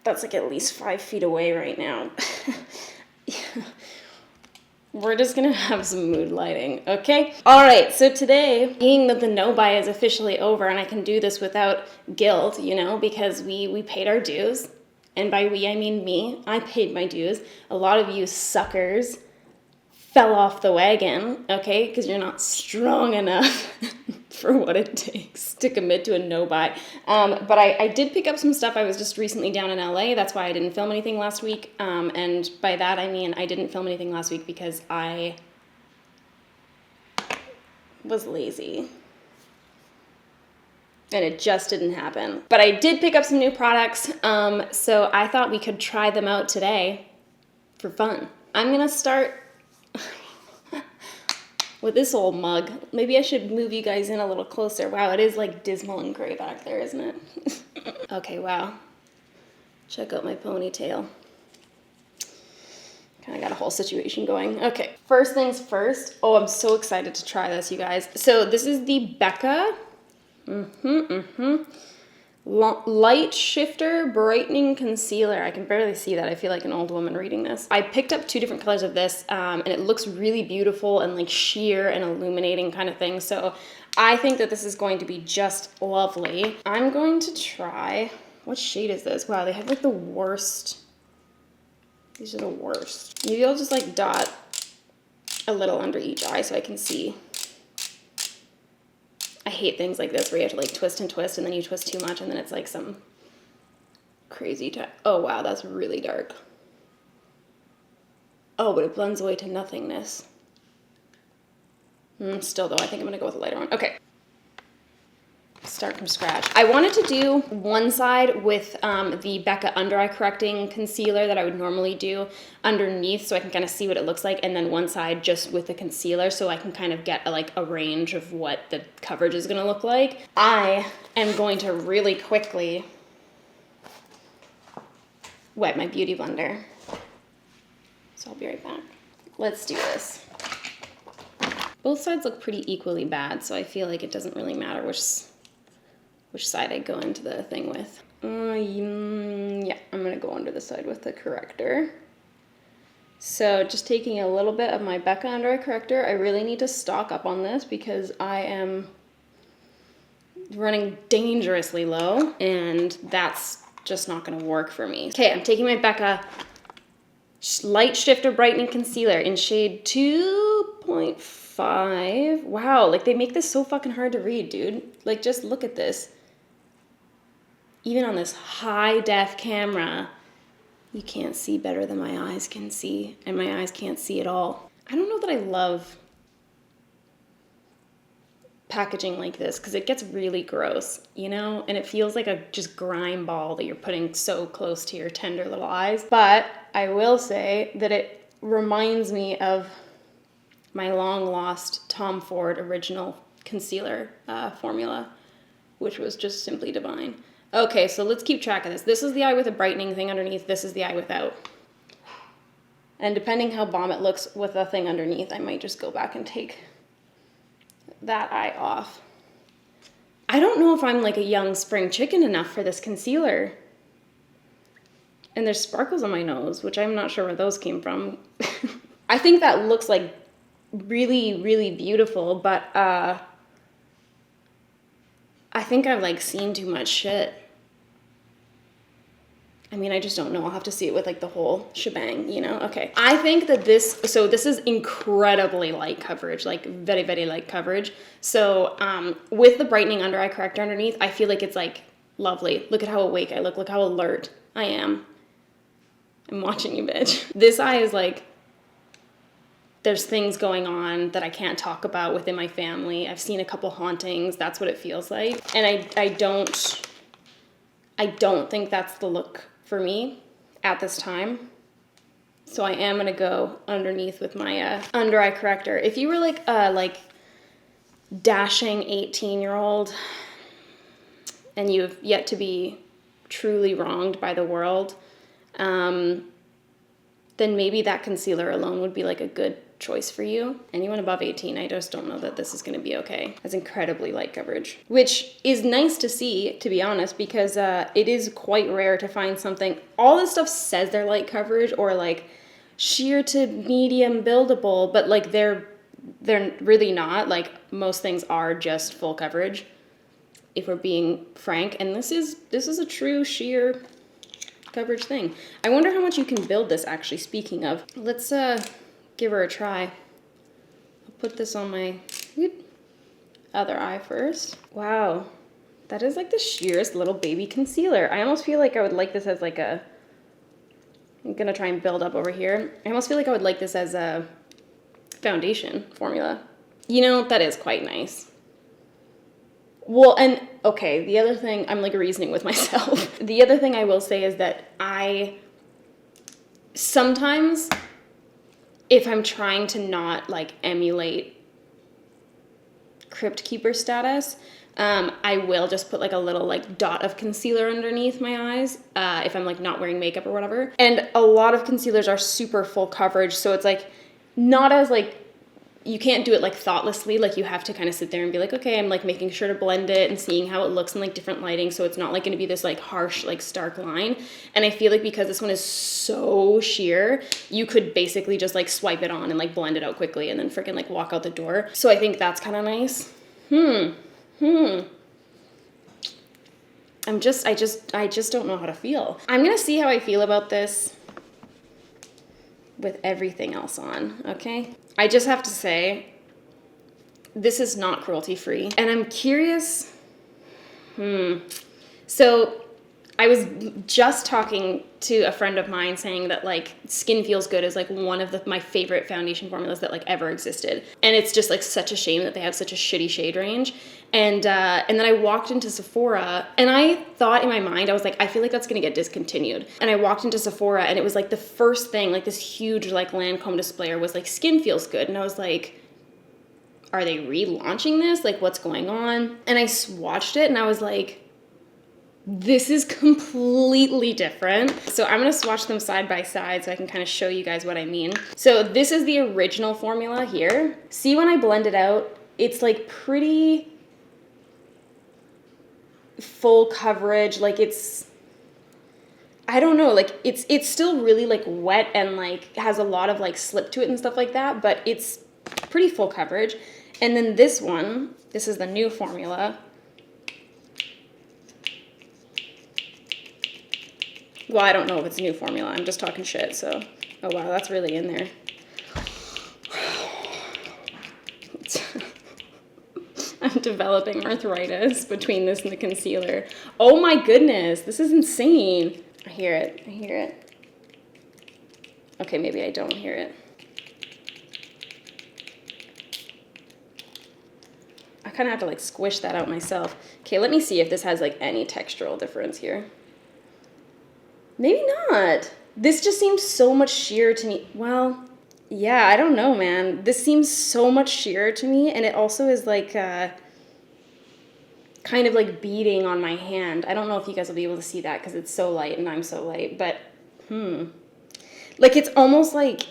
That's like at least 5 feet away right now. We're just gonna have some mood lighting, okay? All right, so today, being that the no-buy is officially over and I can do this without guilt, you know, because we paid our dues. And by we, I mean me. I paid my dues. A lot of you suckers fell off the wagon, okay? Because you're not strong enough for what it takes to commit to a no-buy. But I did pick up some stuff. I was just recently down in LA. That's why I didn't film anything last week. And by that, I mean I didn't film anything last week because I was lazy. And it just didn't happen. But I did pick up some new products, so I thought we could try them out today for fun. I'm gonna start with this old mug. Maybe I should move you guys in a little closer. Wow, it is like dismal and gray back there, isn't it? Okay, wow. Check out my ponytail. Kind of got a whole situation going. Okay, first things first. Oh, I'm so excited to try this, you guys. So this is the Becca Light Shifter Brightening Concealer. I can barely see that. I feel like an old woman reading this. I picked up 2 different colors of this, and it looks really beautiful and like sheer and illuminating kind of thing. So I think that this is going to be just lovely. I'm going to try, what shade is this? Wow, they have like the worst. These are the worst. Maybe I'll just like dot a little under each eye so I can see. I hate things like this where you have to like twist and twist and then you twist too much and then it's like some crazy time. Oh wow, that's really dark. Oh, but it blends away to nothingness. Still though, I think I'm gonna go with a lighter one. Okay. Start from scratch. I wanted to do one side with the Becca Under Eye Correcting Concealer that I would normally do underneath so I can kind of see what it looks like, and then one side just with the concealer so I can kind of get a range of what the coverage is going to look like. I am going to really quickly wet my Beauty Blender. So I'll be right back. Let's do this. Both sides look pretty equally bad, so I feel like it doesn't really matter which side I go into the thing with. Yeah, I'm gonna go under the side with the corrector. So just taking a little bit of my Becca Under Eye Corrector. I really need to stock up on this because I am running dangerously low and that's just not gonna work for me. Okay, I'm taking my Becca Light Shifter Brightening Concealer in shade 2.5. Wow, like they make this so fucking hard to read, dude. Like just look at this. Even on this high def camera, you can't see better than my eyes can see, and my eyes can't see at all. I don't know that I love packaging like this because it gets really gross, you know? And it feels like a just grime ball that you're putting so close to your tender little eyes. But I will say that it reminds me of my long lost Tom Ford original concealer formula, which was just simply divine. Okay, so let's keep track of this. This is the eye with a brightening thing underneath. This is the eye without. And depending how bomb it looks with the thing underneath, I might just go back and take that eye off. I don't know if I'm like a young spring chicken enough for this concealer. And there's sparkles on my nose, which I'm not sure where those came from. I think that looks like really, really beautiful, but I think I've like seen too much shit. I mean, I just don't know. I'll have to see it with like the whole shebang, you know? Okay. I think that this is incredibly light coverage, like very, very light coverage. So with the brightening under eye corrector underneath, I feel like it's like lovely. Look at how awake I look. Look how alert I am. I'm watching you, bitch. This eye is like, there's things going on that I can't talk about within my family. I've seen a couple hauntings. That's what it feels like. And I don't think that's the look for me at this time. So I am gonna go underneath with my under eye corrector. If you were like dashing 18-year-old and you've yet to be truly wronged by the world, then maybe that concealer alone would be like a good choice for you. Anyone above 18, I just don't know that this is gonna be okay. That's incredibly light coverage, which is nice to see, to be honest, because it is quite rare to find something. All this stuff says they're light coverage or like sheer to medium buildable, but like they're really not. Like most things are just full coverage, if we're being frank. And this is a true sheer coverage thing. I wonder how much you can build this actually, speaking of. Let's give her a try. I'll put this on my other eye first. Wow, that is like the sheerest little baby concealer. I almost feel like I would like this as like a, I'm gonna try and build up over here. I almost feel like I would like this as a foundation formula. You know, that is quite nice. Well, and okay, the other thing, I'm like reasoning with myself. The other thing I will say is that I sometimes, if I'm trying to not like emulate Crypt Keeper status, I will just put like a little like dot of concealer underneath my eyes if I'm like not wearing makeup or whatever. And a lot of concealers are super full coverage, so it's like not as like, you can't do it like thoughtlessly. Like you have to kind of sit there and be like, okay, I'm like making sure to blend it and seeing how it looks in like different lighting. So it's not like going to be this like harsh, like stark line. And I feel like because this one is so sheer, you could basically just like swipe it on and like blend it out quickly and then freaking like walk out the door. So I think that's kind of nice. I just don't know how to feel. I'm going to see how I feel about this with everything else on, okay? I just have to say, this is not cruelty-free. And I'm curious, so I was just talking to a friend of mine saying that like Skin Feels Good is like one of my favorite foundation formulas that like ever existed. And it's just like such a shame that they have such a shitty shade range. And then I walked into Sephora and I thought in my mind, I was like, I feel like that's gonna get discontinued. And I walked into Sephora and it was like the first thing, like this huge like Lancome displayer was like Skin Feels Good. And I was like, are they relaunching this? Like what's going on? And I swatched it and I was like, this is completely different. So I'm gonna swatch them side by side so I can kind of show you guys what I mean. So this is the original formula here. See when I blend it out, it's like pretty full coverage. Like it's, I don't know, like it's still really like wet and like has a lot of like slip to it and stuff like that, but it's pretty full coverage. And then this one, this is the new formula. Well, I don't know if it's a new formula. I'm just talking shit, so. Oh, wow, that's really in there. I'm developing arthritis between this and the concealer. Oh my goodness, this is insane. I hear it, I hear it. Okay, maybe I don't hear it. I kind of have to like squish that out myself. Okay, let me see if this has like any textural difference here. Maybe not. This just seems so much sheer to me. Well, yeah, I don't know, man. This seems so much sheer to me, and it also is like kind of like beading on my hand. I don't know if you guys will be able to see that because it's so light and I'm so light, but like it's almost like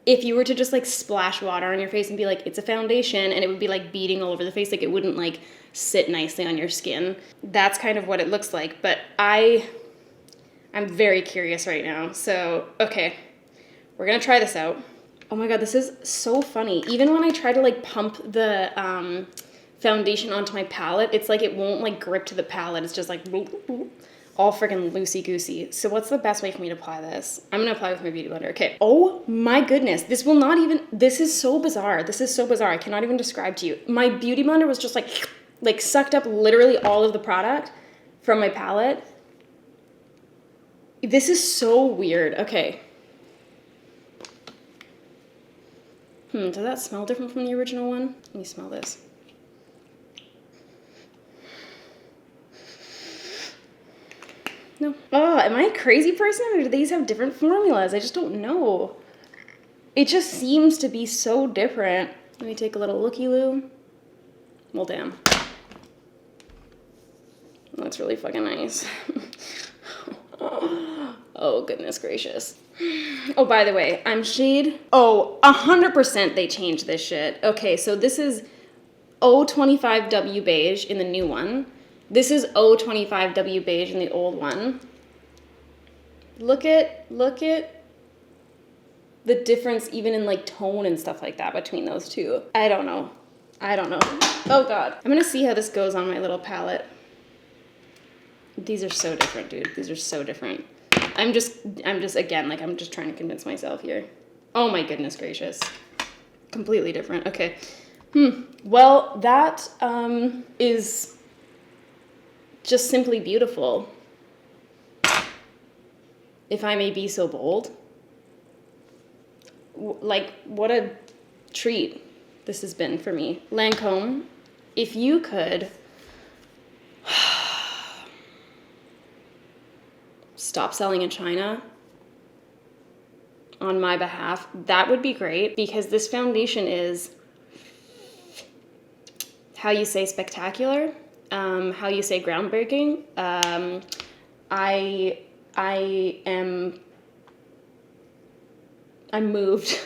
if you were to just like splash water on your face and be like, it's a foundation, and it would be like beading all over the face, like it wouldn't like sit nicely on your skin. That's kind of what it looks like, but I'm very curious right now. So, okay, we're gonna try this out. Oh my God, this is so funny. Even when I try to like pump the foundation onto my palette, it's like it won't like grip to the palette. It's just like all freaking loosey-goosey. So what's the best way for me to apply this? I'm gonna apply with my Beauty Blender. Okay. Oh my goodness, this will not even, this is so bizarre. This is so bizarre. I cannot even describe to you. My Beauty Blender was just like sucked up literally all of the product from my palette. This is so weird. Okay. Does that smell different from the original one? Let me smell this. No. Oh, am I a crazy person or do these have different formulas? I just don't know. It just seems to be so different. Let me take a little looky-loo. Well, damn. That's really fucking nice. Oh, goodness gracious. Oh, by the way, I'm shade. Oh, 100% they changed this shit. Okay, so this is O25W beige in the new one. This is O25W beige in the old one. Look at the difference even in like tone and stuff like that between those two. I don't know. Oh God. I'm gonna see how this goes on my little palette. These are so different, dude. These are so different. I'm just again, like I'm just trying to convince myself here. Oh my goodness gracious. Completely different. Okay. Well, that is just simply beautiful. If I may be so bold. Like, what a treat this has been for me. Lancome, if you could stop selling in China on my behalf, that would be great, because this foundation is, how you say spectacular, how you say groundbreaking. I'm moved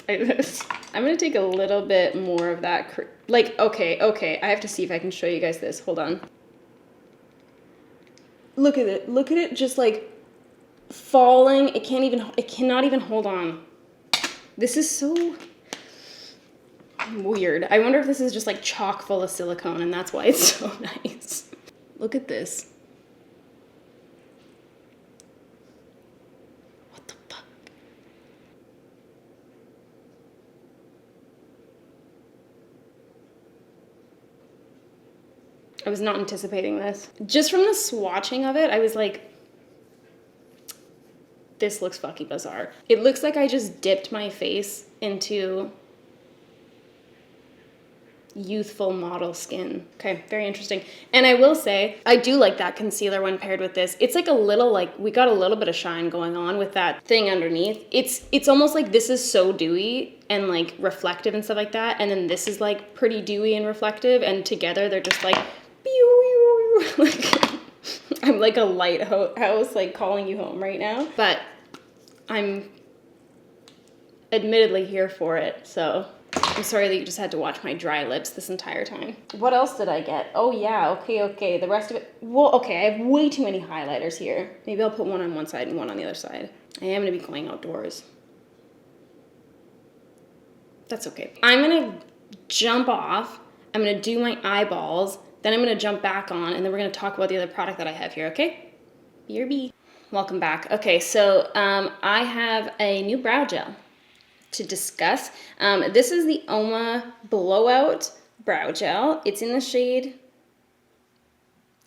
by this. I'm gonna take a little bit more of that, okay, I have to see if I can show you guys this, hold on. Look at it just like falling, it cannot even hold on. This is so weird. I wonder if this is just like chock full of silicone and that's why it's so nice. Look at this. What the fuck? I was not anticipating this. Just from the swatching of it, I was like, this looks fucking bizarre. It looks like I just dipped my face into youthful model skin. Okay, very interesting. And I will say, I do like that concealer when paired with this. It's like a little, like, we got a little bit of shine going on with that thing underneath. It's almost like this is so dewy and like reflective and stuff like that. And then this is like pretty dewy and reflective. And together they're just like, like, I'm like a lighthouse, like calling you home right now. But I'm admittedly here for it, so I'm sorry that you just had to watch my dry lips this entire time. What else did I get? Oh yeah, okay. The rest of it, well, okay, I have way too many highlighters here. Maybe I'll put one on one side and one on the other side. I am gonna be going outdoors. That's okay. I'm gonna jump off. I'm gonna do my eyeballs. Then I'm gonna jump back on and then we're gonna talk about the other product that I have here, okay? BRB. Welcome back. Okay, so I have a new brow gel to discuss. This is the Oma Blowout Brow Gel. It's in the shade,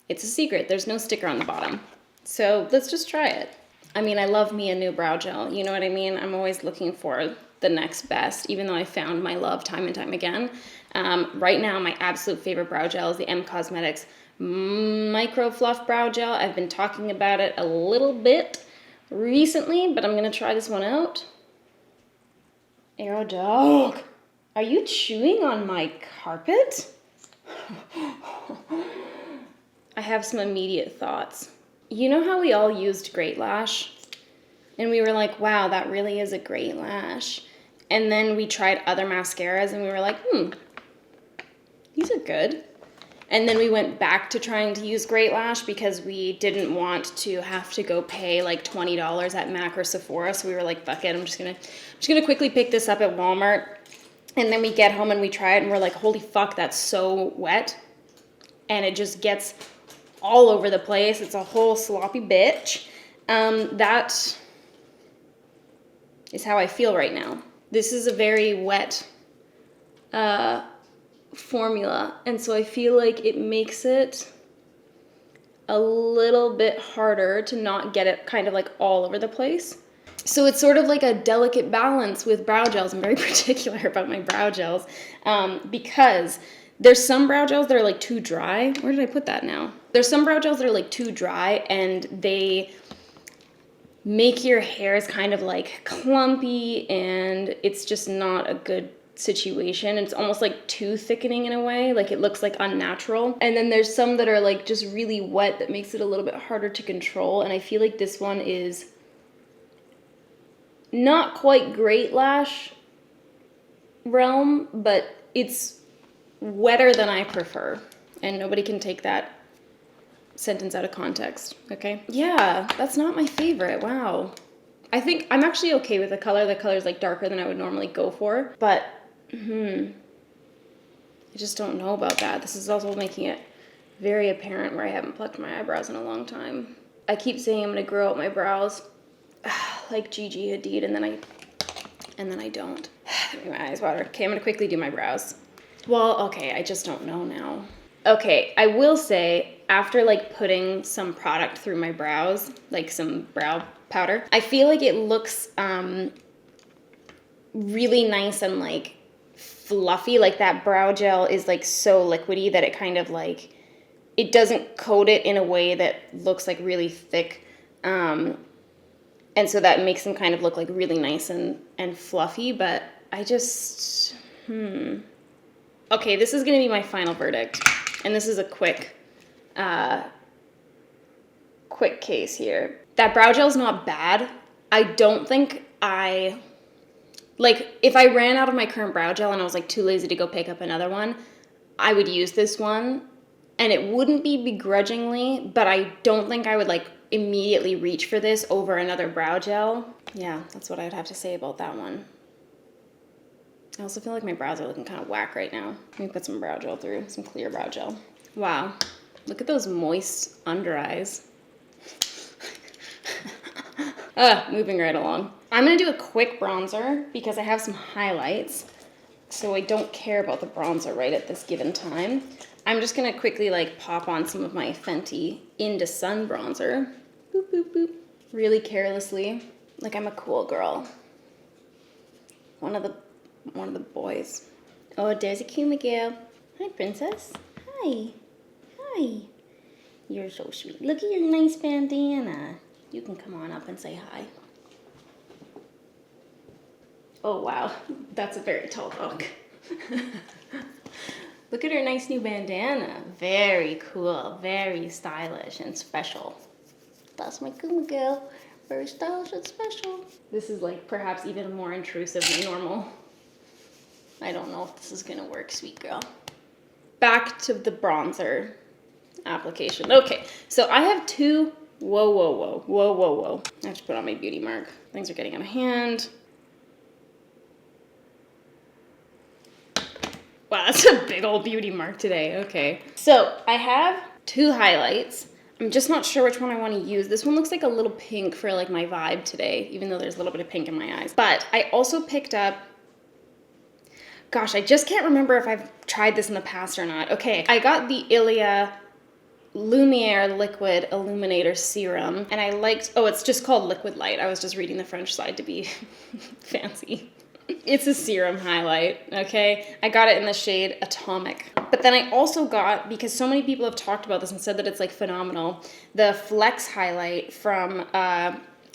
it's a secret, there's no sticker on the bottom. So let's just try it. I mean, I love me a new brow gel, you know what I mean? I'm always looking for the next best, even though I found my love time and time again. Right now, my absolute favorite brow gel is the M Cosmetics Micro Fluff Brow Gel. I've been talking about it a little bit recently, but I'm gonna try this one out. Arrow Dog, are you chewing on my carpet? I have some immediate thoughts. You know how we all used Great Lash? And we were like, wow, that really is a great lash. And then we tried other mascaras and we were like, these are good. And then we went back to trying to use Great Lash because we didn't want to have to go pay like $20 at MAC or Sephora. So we were like, fuck it, I'm just gonna quickly pick this up at Walmart. And then we get home and we try it and we're like, holy fuck, that's so wet. And it just gets all over the place. It's a whole sloppy bitch. That is how I feel right now. This is a very wet formula, and so I feel like it makes it a little bit harder to not get it kind of like all over the place. So it's sort of like a delicate balance with brow gels. I'm very particular about my brow gels because there's some brow gels that are like too dry. Where did I put that now? There's some brow gels that are like too dry and they make your hairs kind of like clumpy and it's just not a good situation. It's almost like too thickening in a way, like it looks like unnatural. And then there's some that are like just really wet that makes it a little bit harder to control. And I feel like this one is not quite great lash realm, but it's wetter than I prefer. And nobody can take that sentence out of context, okay? Yeah, that's not my favorite, wow. I think I'm actually okay with the color. The color is like darker than I would normally go for, but I just don't know about that. This is also making it very apparent where I haven't plucked my eyebrows in a long time. I keep saying I'm gonna grow out my brows like Gigi Hadid, and then I don't. My eyes water. Okay, I'm gonna quickly do my brows. Well, okay, I just don't know now. Okay, I will say, after like putting some product through my brows, like some brow powder, I feel like it looks really nice and like fluffy. Like that brow gel is like so liquidy that it kind of like, it doesn't coat it in a way that looks like really thick. And so that makes them kind of look like really nice and fluffy, but I just, Okay, this is gonna be my final verdict. And this is a quick case here. That brow gel's not bad. I don't think like, if I ran out of my current brow gel and I was like too lazy to go pick up another one, I would use this one. And it wouldn't be begrudgingly, but I don't think I would like immediately reach for this over another brow gel. Yeah, that's what I'd have to say about that one. I also feel like my brows are looking kind of whack right now. Let me put some brow gel through, some clear brow gel. Wow, look at those moist under eyes. Moving right along. I'm gonna do a quick bronzer because I have some highlights, so I don't care about the bronzer right at this given time. I'm just gonna quickly like pop on some of my Fenty Into Sun bronzer. Boop, boop, boop. Really carelessly, like I'm a cool girl. One of the boys. Oh, there's a cute Miguel. Hi, princess. Hi. Hi. You're so sweet. Look at your nice bandana. You can come on up and say hi. Oh, wow. That's a very tall dog. Look at her nice new bandana. Very cool. Very stylish and special. That's my cool Miguel. Very stylish and special. This is like perhaps even more intrusive than normal. I don't know if this is gonna work, sweet girl. Back to the bronzer application. Okay, so I have two, whoa. I have to put on my beauty mark. Things are getting out of hand. Wow, that's a big old beauty mark today, okay. So I have two highlights. I'm just not sure which one I want to use. This one looks like a little pink for like my vibe today, even though there's a little bit of pink in my eyes. But I also picked up, gosh, I just can't remember if I've tried this in the past or not. Okay, I got the Ilia Lumiere Liquid Illuminator Serum, and I liked, oh, it's just called Liquid Light. I was just reading the French side to be fancy. It's a serum highlight, okay? I got it in the shade Atomic. But then I also got, because so many people have talked about this and said that it's like phenomenal, the Flex highlight from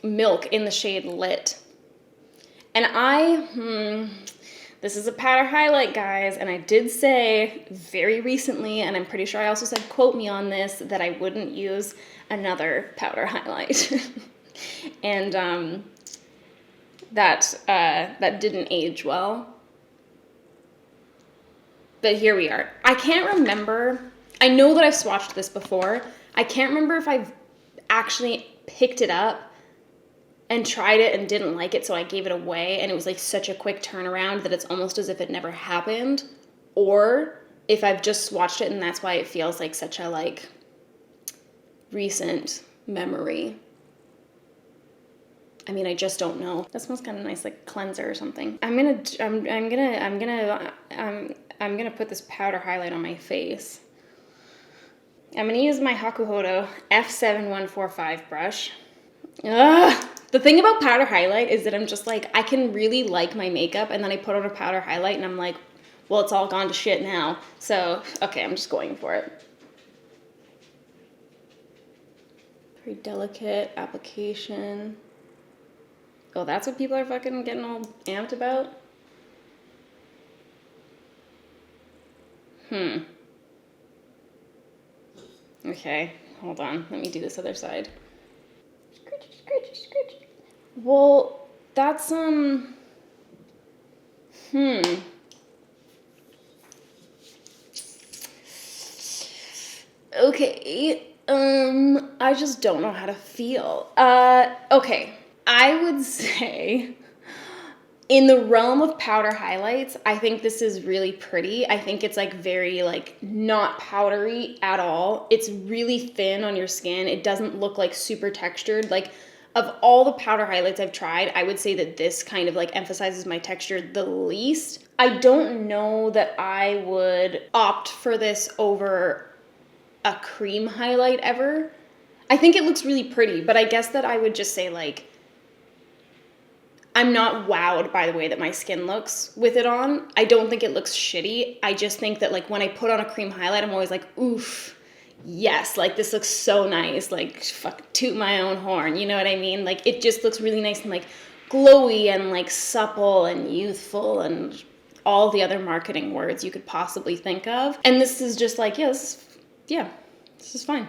Milk in the shade Lit. And this is a powder highlight, guys, and I did say very recently, and I'm pretty sure I also said, quote me on this, that I wouldn't use another powder highlight. And that didn't age well. But here we are. I can't remember, I know that I've swatched this before. I can't remember if I've actually picked it up and tried it and didn't like it, so I gave it away, and it was like such a quick turnaround that it's almost as if it never happened, or if I've just swatched it and that's why it feels like such a like recent memory. I mean, I just don't know. That smells kind of nice, like cleanser or something. I'm gonna put this powder highlight on my face. I'm gonna use my Hakuhodo F7145 brush. Ugh. The thing about powder highlight is that I'm just like, I can really like my makeup, and then I put on a powder highlight and I'm like, well, it's all gone to shit now. So, okay, I'm just going for it. Very delicate application. Oh, that's what people are fucking getting all amped about? Okay, hold on. Let me do this other side. Scratch, scratch, scratch. Well, that's, Okay, I just don't know how to feel. Okay, I would say in the realm of powder highlights, I think this is really pretty. I think it's like very like not powdery at all. It's really thin on your skin. It doesn't look like super textured. Like of all the powder highlights I've tried, I would say that this kind of like emphasizes my texture the least. I don't know that I would opt for this over a cream highlight ever. I think it looks really pretty, but I guess that I would just say like, I'm not wowed by the way that my skin looks with it on. I don't think it looks shitty. I just think that like when I put on a cream highlight, I'm always like, oof, yes, like this looks so nice. Like fuck, toot my own horn. You know what I mean? Like it just looks really nice and like glowy and like supple and youthful and all the other marketing words you could possibly think of. And this is just like, this is fine.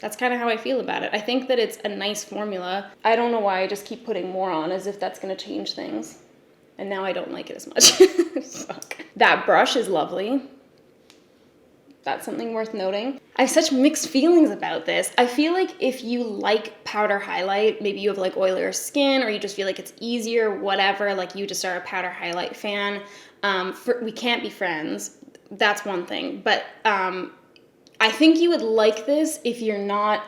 That's kind of how I feel about it. I think that it's a nice formula. I don't know why I just keep putting more on as if that's going to change things. And now I don't like it as much. Fuck. That brush is lovely. That's something worth noting. I have such mixed feelings about this. I feel like if you like powder highlight, maybe you have like oilier skin or you just feel like it's easier, whatever, like you just are a powder highlight fan, we can't be friends. That's one thing. But I think you would like this if you're not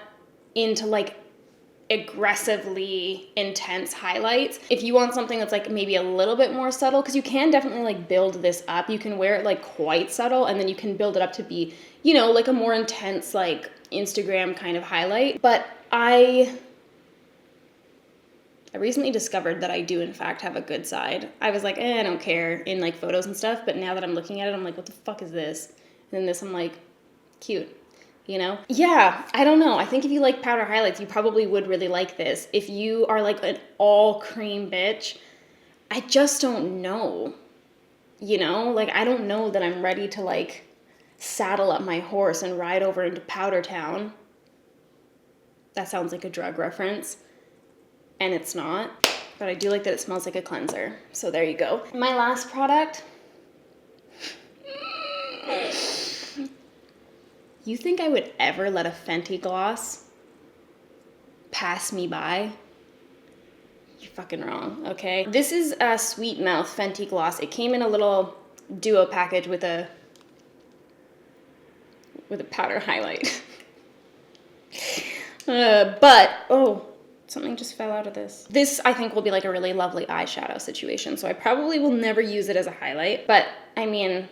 into like aggressively intense highlights. If you want something that's like maybe a little bit more subtle, because you can definitely like build this up. You can wear it like quite subtle and then you can build it up to be, you know, like a more intense like Instagram kind of highlight. But I recently discovered that I do in fact have a good side. I was like, I don't care in like photos and stuff. But now that I'm looking at it, I'm like, what the fuck is this? And then this, I'm like, cute, you know? Yeah, I don't know. I think if you like powder highlights, you probably would really like this. If you are like an all cream bitch, I just don't know, you know? Like, I don't know that I'm ready to like saddle up my horse and ride over into Powder Town. That sounds like a drug reference, and it's not. But I do like that it smells like a cleanser. So there you go. My last product. You think I would ever let a Fenty gloss pass me by? You're fucking wrong, okay? This is a Sweet Mouth Fenty gloss. It came in a little duo package with a powder highlight. Oh, something just fell out of this. This, I think, will be like a really lovely eyeshadow situation. So I probably will never use it as a highlight. But, I mean,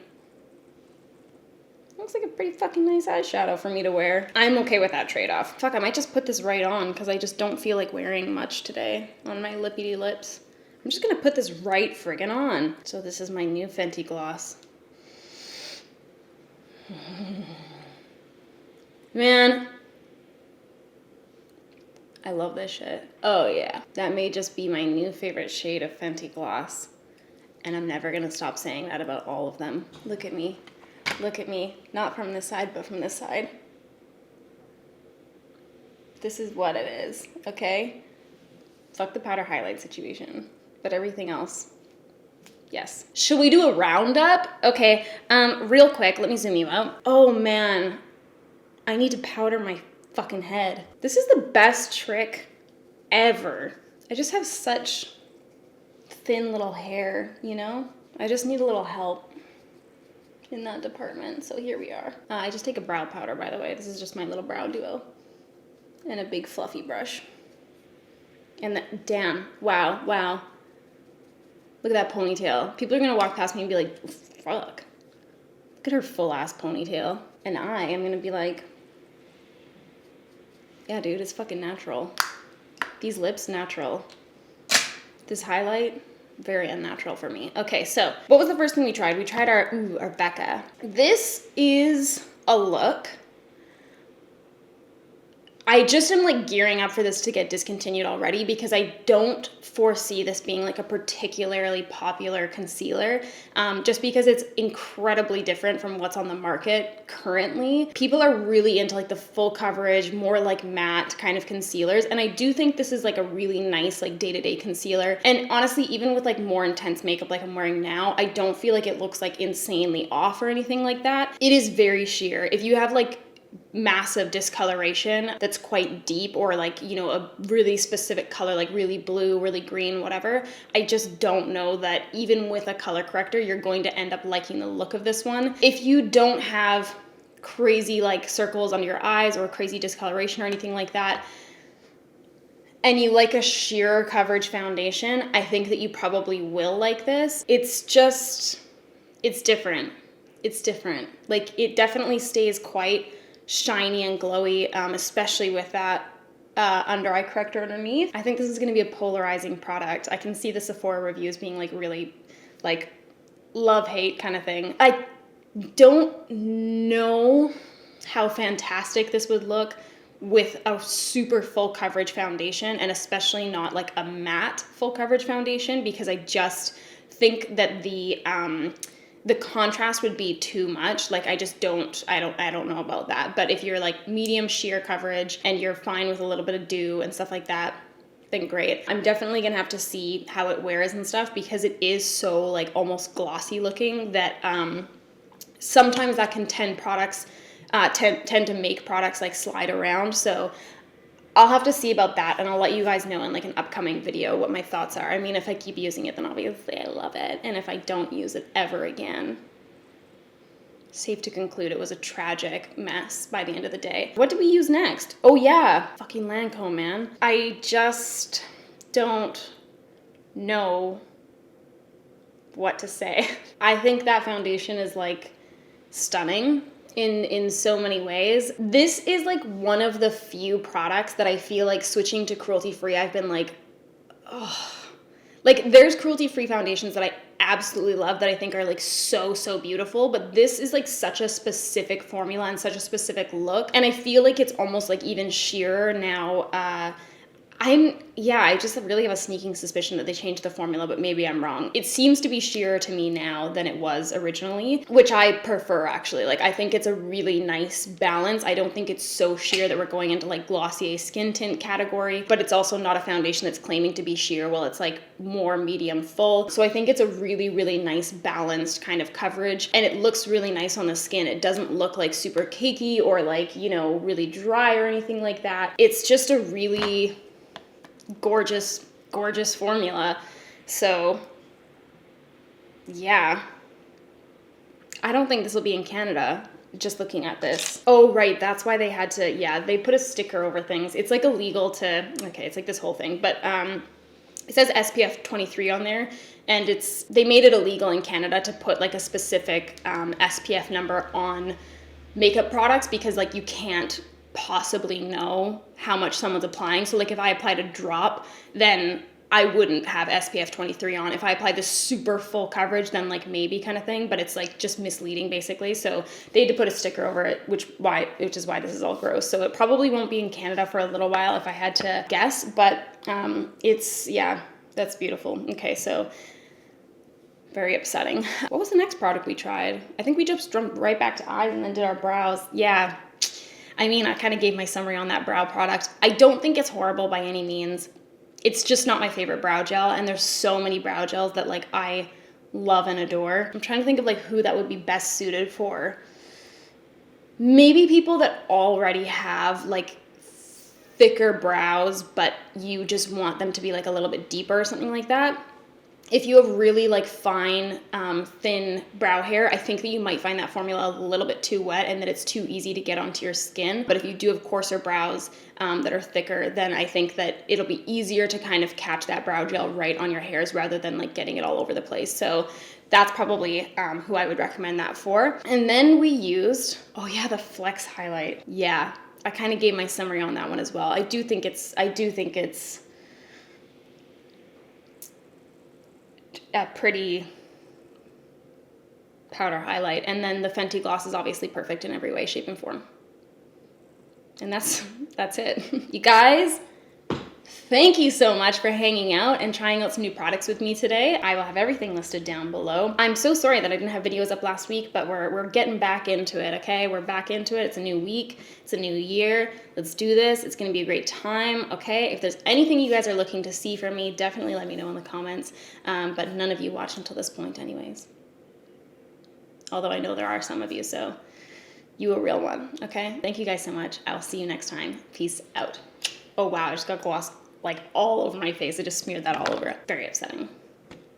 looks like a pretty fucking nice eyeshadow for me to wear. I'm okay with that trade-off. Fuck, I might just put this right on because I just don't feel like wearing much today on my lippity lips. I'm just gonna put this right friggin' on. So this is my new Fenty gloss. Man, I love this shit. Oh yeah, that may just be my new favorite shade of Fenty gloss. And I'm never gonna stop saying that about all of them. Look at me. Look at me, not from this side, but from this side. This is what it is, okay? Fuck the powder highlight situation, but everything else, yes. Should we do a roundup? Okay, real quick, let me zoom you out. Oh man, I need to powder my fucking head. This is the best trick ever. I just have such thin little hair, you know? I just need a little help in that department, so here we are. I just take a brow powder, by the way. This is just my little brow duo. And a big fluffy brush. And damn, wow. Look at that ponytail. People are gonna walk past me and be like, fuck. Look at her full ass ponytail. And I am gonna be like, yeah dude, it's fucking natural. These lips, natural. This highlight, very unnatural for me. Okay, so what was the first thing we tried? We tried our Becca. This is a look. I just am like gearing up for this to get discontinued already because I don't foresee this being like a particularly popular concealer, just because it's incredibly different from what's on the market currently. People are really into like the full coverage, more like matte kind of concealers, and I do think this is like a really nice like day-to-day concealer. And honestly, even with like more intense makeup like I'm wearing now, I don't feel like it looks like insanely off or anything like that. It is very sheer. If you have like massive discoloration that's quite deep, or like, you know, a really specific color, like really blue, really green, whatever, I just don't know that even with a color corrector, you're going to end up liking the look of this one. If you don't have crazy like circles under your eyes or crazy discoloration or anything like that, and you like a sheer coverage foundation, I think that you probably will like this. It's just, it's different. It's different. Like, it definitely stays quite shiny and glowy, especially with that under eye corrector underneath. I think this is going to be a polarizing product. I can see the Sephora reviews being like really like love-hate kind of thing. I don't know how fantastic this would look with a super full coverage foundation, and especially not like a matte full coverage foundation, because I just think that the contrast would be too much. Like, I don't know about that. But if you're like medium sheer coverage and you're fine with a little bit of dew and stuff like that, then great. I'm definitely gonna have to see how it wears and stuff, because it is so like almost glossy looking that sometimes that can tend to make products like slide around. So I'll have to see about that, and I'll let you guys know in like an upcoming video what my thoughts are. I mean, if I keep using it, then obviously I love it. And if I don't use it ever again, safe to conclude it was a tragic mess by the end of the day. What did we use next? Oh yeah, fucking Lancome, man. I just don't know what to say. I think that foundation is like stunning in so many ways. This is like one of the few products that I feel like switching to cruelty-free, I've been like, oh. Like, there's cruelty-free foundations that I absolutely love that I think are like so beautiful, but this is like such a specific formula and such a specific look, and I feel like it's almost like even sheerer now. I just really have a sneaking suspicion that they changed the formula, but maybe I'm wrong. It seems to be sheerer to me now than it was originally, which I prefer, actually. Like, I think it's a really nice balance. I don't think it's so sheer that we're going into like Glossier skin tint category, but it's also not a foundation that's claiming to be sheer while it's like more medium full. So I think it's a really nice balanced kind of coverage, and it looks really nice on the skin. It doesn't look like super cakey or like, you know, really dry or anything like that. It's just a really gorgeous formula. So yeah, I don't think this will be in Canada, just looking at this. Oh right, that's why they had to, yeah, they put a sticker over things. It's like illegal to, okay, it's like this whole thing, but it says SPF 23 on there, and they made it illegal in Canada to put like a specific SPF number on makeup products, because like you can't possibly know how much someone's applying. So like if I applied a drop, then I wouldn't have SPF 23 on. If I applied this super full coverage, then like maybe kind of thing, but it's like just misleading basically. So they had to put a sticker over it, which is why this is all gross. So it probably won't be in Canada for a little while if I had to guess, but yeah, that's beautiful. Okay, so very upsetting. What was the next product we tried? I think we just jumped right back to eyes and then did our brows. Yeah. I mean, I kind of gave my summary on that brow product. I don't think it's horrible by any means. It's just not my favorite brow gel, and there's so many brow gels that like I love and adore. I'm trying to think of like who that would be best suited for. Maybe people that already have like thicker brows, but you just want them to be like a little bit deeper or something like that. If you have really like fine, thin brow hair, I think that you might find that formula a little bit too wet and that it's too easy to get onto your skin. But if you do have coarser brows that are thicker, then I think that it'll be easier to kind of catch that brow gel right on your hairs rather than like getting it all over the place. So that's probably who I would recommend that for. And then we used, oh yeah, the Flex highlight. Yeah, I kind of gave my summary on that one as well. I do think it's a pretty powder highlight. And then the Fenty gloss is obviously perfect in every way, shape, and form. And that's it. You guys, thank you so much for hanging out and trying out some new products with me today. I will have everything listed down below. I'm so sorry that I didn't have videos up last week, but we're getting back into it, okay? We're back into it. It's a new week. It's a new year. Let's do this. It's gonna be a great time, okay? If there's anything you guys are looking to see from me, definitely let me know in the comments. But none of you watch until this point anyways. Although I know there are some of you, so you a real one, okay? Thank you guys so much. I'll see you next time. Peace out. Oh wow, I just got gloss like all over my face. I just smeared that all over. Very upsetting.